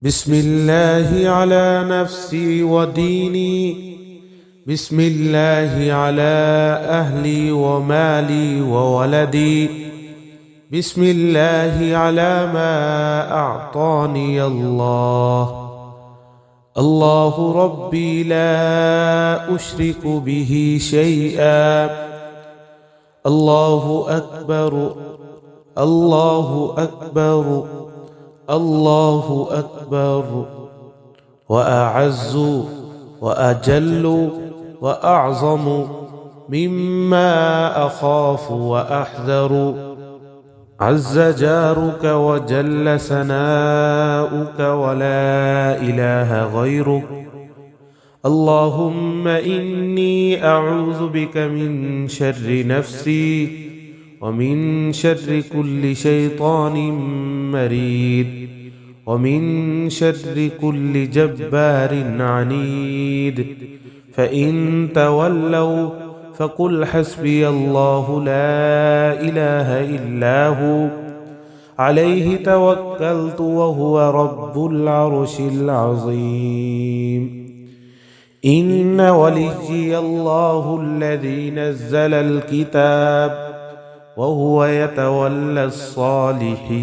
بسم الله على نفسي وديني. بسم الله على أهلي ومالي وولدي. بسم الله على ما أعطاني الله. الله ربي لا أشرك به شيئا. الله أكبر، الله أكبر، الله أكبر. وأعز وأجل وأعظم مما أخاف وأحذر. عز جارك وجل ثناؤك ولا إله غيرك. اللهم إني أعوذ بك من شر نفسي ومن شر كل شيطان مريد ومن شر كل جبار عنيد. فإن تولوا فقل حسبي الله لا إله إلا هو عليه توكلت وهو رب العرش العظيم. إن وليي الله الذي نزل الكتاب وهو يتولى الصالحين.